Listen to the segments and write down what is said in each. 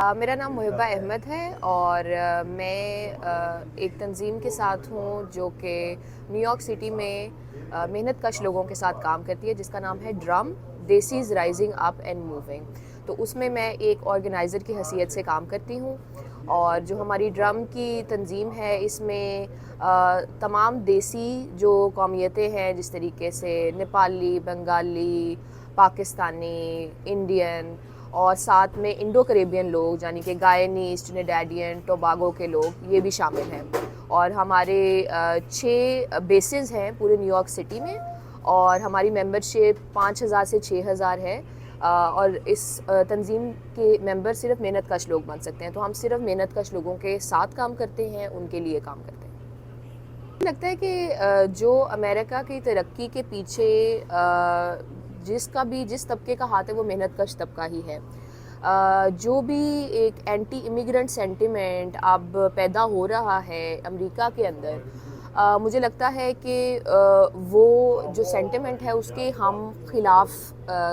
मेरा नाम मुहिबा अहमद है और मैं एक तंजीम के साथ हूँ जो कि न्यूयॉर्क सिटी में मेहनत कश लोगों के साथ काम करती है, जिसका नाम है ड्रम देसीज़ राइजिंग अप एंड मूविंग। तो उसमें मैं एक ऑर्गेनाइज़र की हैसियत से काम करती हूँ और जो हमारी ड्रम की तंजीम है इसमें तमाम देसी जो कौमियतें हैं, जिस तरीके से नेपाली, बंगाली, पाकिस्तानी, इंडियन और साथ में इंडो करेबियन लोग यानी कि गायनीज, ट्रिनिडैडियन, टोबागो के लोग ये भी शामिल हैं। और हमारे 6 बेसेस हैं पूरे न्यूयॉर्क सिटी में और हमारी मेंबरशिप 5,000 से 6,000 है। और इस तंजीम के मेंबर सिर्फ मेहनत कश लोग बन सकते हैं, तो हम सिर्फ मेहनत कश लोगों के साथ काम करते हैं, उनके लिए काम करते हैं। मुझे लगता है कि जो अमेरिका की तरक्की के पीछे जिस तबके का हाथ है वो मेहनत कश तबका ही है। जो भी एक एंटी इमिग्रेंट सेंटिमेंट अब पैदा हो रहा है अमेरिका के अंदर, मुझे लगता है कि वो जो सेंटिमेंट है उसके हम खिलाफ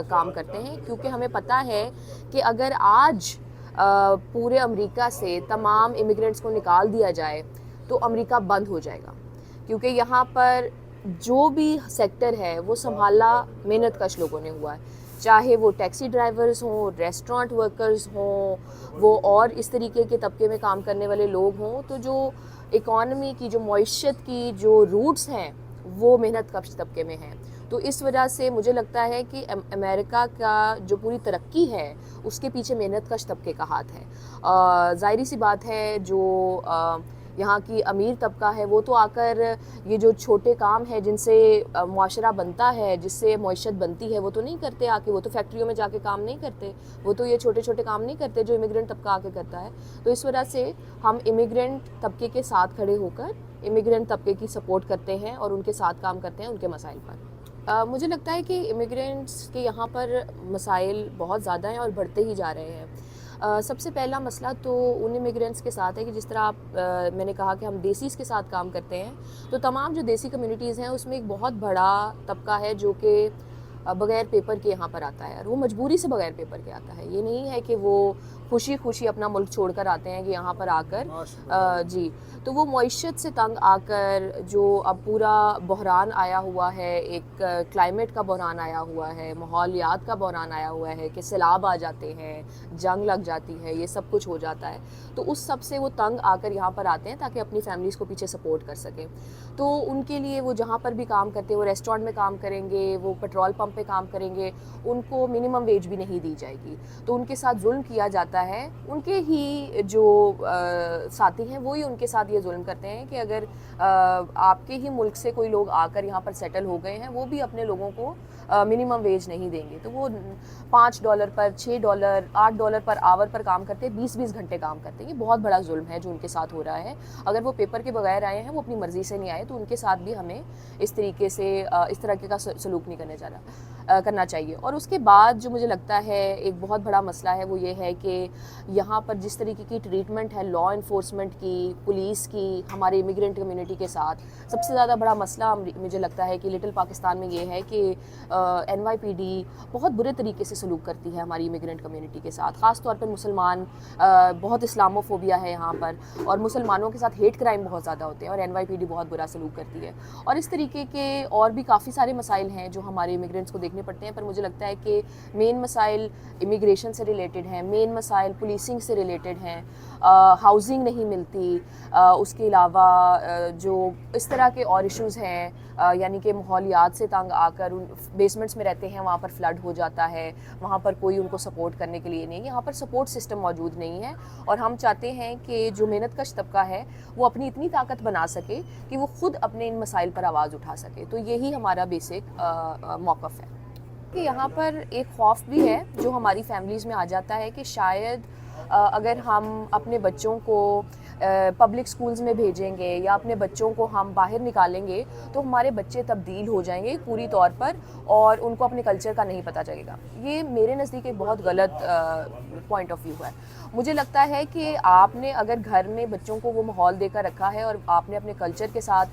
काम करते हैं, क्योंकि हमें पता है कि अगर आज पूरे अमेरिका से तमाम इमिग्रेंट्स को निकाल दिया जाए तो अमेरिका बंद हो जाएगा, क्योंकि यहाँ पर जो भी सेक्टर है वो संभाला मेहनत कश लोगों ने हुआ है, चाहे वो टैक्सी ड्राइवर्स हों, रेस्टोरेंट वर्कर्स हों, वो और इस तरीके के तबके में काम करने वाले लोग हों। तो जो इकॉनमी की, जो मईशत की जो रूट्स हैं वो मेहनत कश तबके में हैं। तो इस वजह से मुझे लगता है कि अमेरिका का जो पूरी तरक्की है उसके पीछे मेहनत कश तबके का हाथ है। ज़ाहिरी सी बात है, जो यहाँ की अमीर तबका है वो तो आकर ये जो छोटे काम है जिनसे मुआशरा बनता है, जिससे मईशत बनती है, वो तो नहीं करते आके, वो तो फैक्ट्रियों में जाके काम नहीं करते, वो तो ये छोटे छोटे काम नहीं करते जो इमिग्रेंट तबका आके करता है। तो इस वजह से हम इमिग्रेंट तबके के साथ खड़े होकर इमिग्रेंट तबके की सपोर्ट करते हैं और उनके साथ काम करते हैं उनके मसाइल पर। मुझे लगता है कि इमिग्रेंट्स के यहाँ पर मसाइल बहुत ज़्यादा हैं और बढ़ते ही जा रहे हैं। सबसे पहला मसला तो उन इमिग्रेंट्स के साथ है कि जिस तरह मैंने कहा कि हम देसीज़ के साथ काम करते हैं, तो तमाम जो देसी कम्युनिटीज़ हैं उसमें एक बहुत बड़ा तबका है जो कि बग़ैर पेपर के यहाँ पर आता है, और वो मजबूरी से बग़ैर पेपर के आता है। ये नहीं है कि वो खुशी खुशी अपना मुल्क छोड़कर आते हैं कि यहाँ पर आकर जी, तो वो मईशत से तंग आकर, जो अब पूरा बहरान आया हुआ है, एक क्लाइमेट का बहरान आया हुआ है, माहौलियात का बहरान आया हुआ है कि सैलाब आ जाते हैं, जंग लग जाती है, ये सब कुछ हो जाता है, तो उस सब से वो तंग आकर यहाँ पर आते हैं ताकि अपनी फैमिलीज़ को पीछे सपोर्ट कर सकें। तो उनके लिए वो जहाँ पर भी काम करते हैं, वो रेस्टोरेंट में काम करेंगे, वो पेट्रोल पंप पे काम करेंगे, उनको मिनिमम वेज भी नहीं दी जाएगी, तो उनके साथ जुल्म किया जाता है। उनके ही जो साथी हैं वो ही उनके साथ ये जुल्म करते हैं कि अगर आपके ही मुल्क से कोई लोग आकर यहाँ पर सेटल हो गए हैं, वो भी अपने लोगों को मिनिमम वेज नहीं देंगे, तो वो $5 पर, $6, $8 पर आवर पर काम करते हैं, 20-20 घंटे काम करते हैं। ये बहुत बड़ा जुल्म है जो उनके साथ हो रहा है। अगर वो पेपर के बगैर आए हैं, वो अपनी मर्ज़ी से नहीं आए, तो उनके साथ भी हमें इस तरीके से इस तरह का सलूक नहीं करना चाहिए। और उसके बाद जो मुझे लगता है एक बहुत बड़ा मसला है वो ये है कि यहाँ पर जिस तरीके की ट्रीटमेंट है लॉ इन्फोर्समेंट की, पुलिस की, हमारे इमिग्रेंट कम्युनिटी के साथ, सबसे ज़्यादा बड़ा मसला मुझे लगता है कि लिटिल पाकिस्तान में ये है कि NYPD बहुत बुरे तरीके से सलूक करती है हमारी इमिग्रेंट कम्युनिटी के साथ। ख़ास तौर पर मुसलमान, बहुत इस्लामोफोबिया है यहाँ पर, और मुसलमानों के साथ हेट क्राइम बहुत ज़्यादा होते हैं और NYPD बहुत बुरा सलूक करती है। और इस तरीके के और भी काफ़ी सारे मसाइल हैं जो हमारे इमिग्रेंट्स को देखने पड़ते हैं, पर मुझे लगता है कि मेन मसाइल इमिग्रेशन से रिलेटेड हैं, मेन मसाइल पुलिसिंग से रिलेटेड हैं, हाउसिंग नहीं मिलती, उसके अलावा जो इस तरह के और इश्यूज़ हैं, यानी कि माहौलियात से तंग आकर उन बेसमेंट्स में रहते हैं, वहाँ पर फ्लड हो जाता है, वहाँ पर कोई उनको सपोर्ट करने के लिए नहीं, यहाँ पर सपोर्ट सिस्टम मौजूद नहीं है। और हम चाहते हैं कि जो मेहनत कश तबका है वो अपनी इतनी ताकत बना सके कि वो ख़ुद अपने इन मसाइल पर आवाज़ उठा सके। तो यही हमारा बेसिक मौक़िफ़ है कि यहाँ पर एक ख़ौफ भी है जो हमारी फैमिलीज़ में आ जाता है कि शायद अगर हम अपने बच्चों को पब्लिक स्कूल्स में भेजेंगे या अपने बच्चों को हम बाहर निकालेंगे तो हमारे बच्चे तब्दील हो जाएंगे पूरी तौर पर और उनको अपने कल्चर का नहीं पता चलेगा। ये मेरे नज़दीक एक बहुत गलत पॉइंट ऑफ व्यू है। مجھے لگتا ہے کہ آپ نے اگر گھر میں بچوں کو وہ ماحول دے کر رکھا ہے اور آپ نے اپنے کلچر کے ساتھ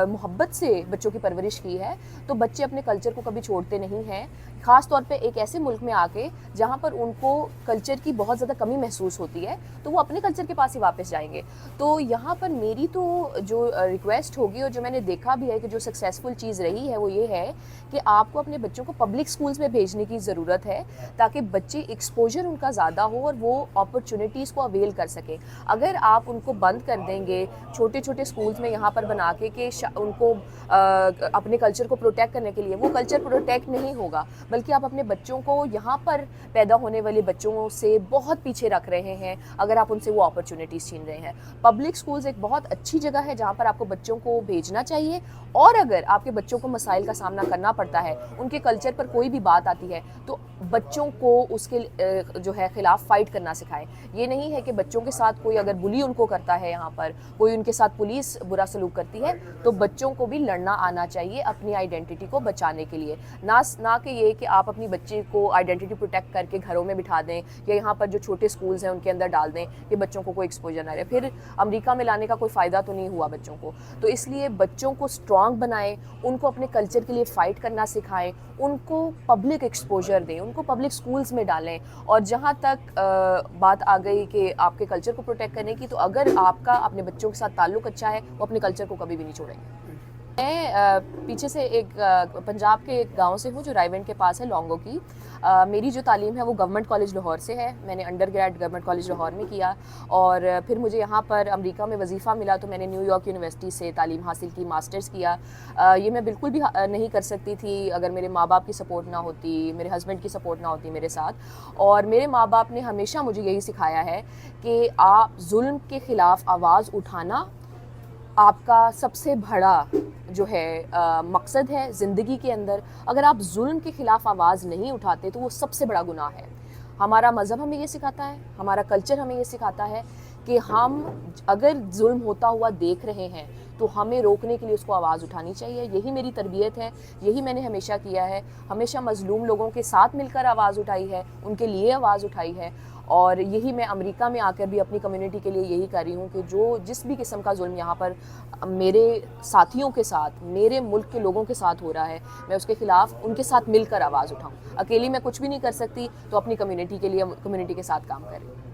محبت سے بچوں کی پرورش کی ہے تو بچے اپنے کلچر کو کبھی چھوڑتے نہیں ہیں، خاص طور پہ ایک ایسے ملک میں آ کے جہاں پر ان کو کلچر کی بہت زیادہ کمی محسوس ہوتی ہے تو وہ اپنے کلچر کے پاس ہی واپس جائیں گے۔ تو یہاں پر میری تو جو ریکویسٹ ہوگی اور جو میں نے دیکھا بھی ہے کہ جو سکسیزفل چیز رہی ہے وہ یہ ہے کہ آپ کو اپنے بچوں کو پبلک سکولز میں بھیجنے کی ضرورت ہے تاکہ بچے ایکسپوجر ان کا زیادہ ہو اور وہ اپرچونیٹیز کو اویل کر سکیں۔ اگر آپ ان کو بند کر دیں گے چھوٹے چھوٹے سکولز میں یہاں پر بنا کے کہ ان کو اپنے کلچر کو پروٹیکٹ کرنے کے لیے، وہ کلچر پروٹیکٹ نہیں ہوگا بلکہ آپ اپنے بچوں کو یہاں پر پیدا ہونے والے بچوں سے بہت پیچھے رکھ رہے ہیں اگر آپ ان سے وہ اپرچونیٹیز چھین رہے ہیں۔ پبلک سکولز ایک بہت اچھی جگہ ہے جہاں پر آپ کو بچوں کو بھیجنا چاہیے، اور اگر آپ کے بچوں کو مسائل کا سامنا کرنا پڑتا ہے، ان کے کلچر پر کوئی بھی بات آتی ہے تو بچوں کو اس کے جو ہے خلاف فائٹ کرنا سکھائیں۔ یہ نہیں ہے کہ بچوں کے ساتھ کوئی اگر بلی ان کو کرتا ہے، یہاں پر کوئی ان کے ساتھ پولیس برا سلوک کرتی ہے تو بچوں کو بھی لڑنا آنا چاہیے اپنی آئیڈینٹی کو بچانے کے لیے، نہ کہ یہ کہ آپ اپنی بچے کو آئیڈینٹی پروٹیکٹ کر کے گھروں میں بٹھا دیں یا یہاں پر جو چھوٹے سکولز ہیں ان کے اندر ڈال دیں کہ بچوں کو کوئی ایکسپوجر نہ رہے، پھر امریکہ میں لانے کا کوئی فائدہ تو نہیں ہوا بچوں کو۔ تو اس لیے بچوں کو اسٹرانگ بنائیں، ان کو اپنے کلچر کے لیے فائٹ کرنا سکھائیں، ان کو پبلک ایکسپوجر دیں، ان کو پبلک سکولز میں ڈالیں۔ اور جہاں تک بات آ گئی کہ آپ کے کلچر کو پروٹیکٹ کرنے کی، تو اگر آپ کا اپنے بچوں کے ساتھ تعلق اچھا ہے وہ اپنے کلچر کو کبھی بھی نہیں چھوڑیں گے۔ میں پیچھے سے ایک پنجاب کے ایک گاؤں سے ہوں جو رائے ونڈ کے پاس ہے، لونگو کی۔ میری جو تعلیم ہے وہ گورنمنٹ کالج لاہور سے ہے، میں نے undergrad government college Lahore میں کیا، اور پھر مجھے یہاں پر امریکہ میں وظیفہ ملا تو میں نے نیو یارک یونیورسٹی سے تعلیم حاصل کی، ماسٹرز کیا۔ یہ میں بالکل بھی نہیں کر سکتی تھی اگر میرے ماں باپ کی سپورٹ نہ ہوتی، میرے ہسبینڈ کی سپورٹ نہ ہوتی میرے ساتھ۔ اور میرے ماں باپ نے ہمیشہ مجھے یہی سکھایا ہے کہ آپ ظلم کے خلاف آواز اٹھانا آپ کا سب سے بڑا جو ہے مقصد ہے زندگی کے اندر۔ اگر آپ ظلم کے خلاف آواز نہیں اٹھاتے تو وہ سب سے بڑا گناہ ہے۔ ہمارا مذہب ہمیں یہ سکھاتا ہے، ہمارا کلچر ہمیں یہ سکھاتا ہے کہ ہم اگر ظلم ہوتا ہوا دیکھ رہے ہیں تو ہمیں روکنے کے لیے اس کو آواز اٹھانی چاہیے۔ یہی میری تربیت ہے، یہی میں نے ہمیشہ کیا ہے، ہمیشہ مظلوم لوگوں کے ساتھ مل کر آواز اٹھائی ہے، ان کے لیے آواز اٹھائی ہے، اور یہی میں امریکہ میں آ کر بھی اپنی کمیونٹی کے لیے یہی کر رہی ہوں کہ جس بھی قسم کا ظلم یہاں پر میرے ساتھیوں کے ساتھ، میرے ملک کے لوگوں کے ساتھ ہو رہا ہے، میں اس کے خلاف ان کے ساتھ مل کر آواز اٹھاؤں۔ اکیلی میں کچھ بھی نہیں کر سکتی تو اپنی کمیونٹی کے لیے، کمیونٹی کے ساتھ کام کریں۔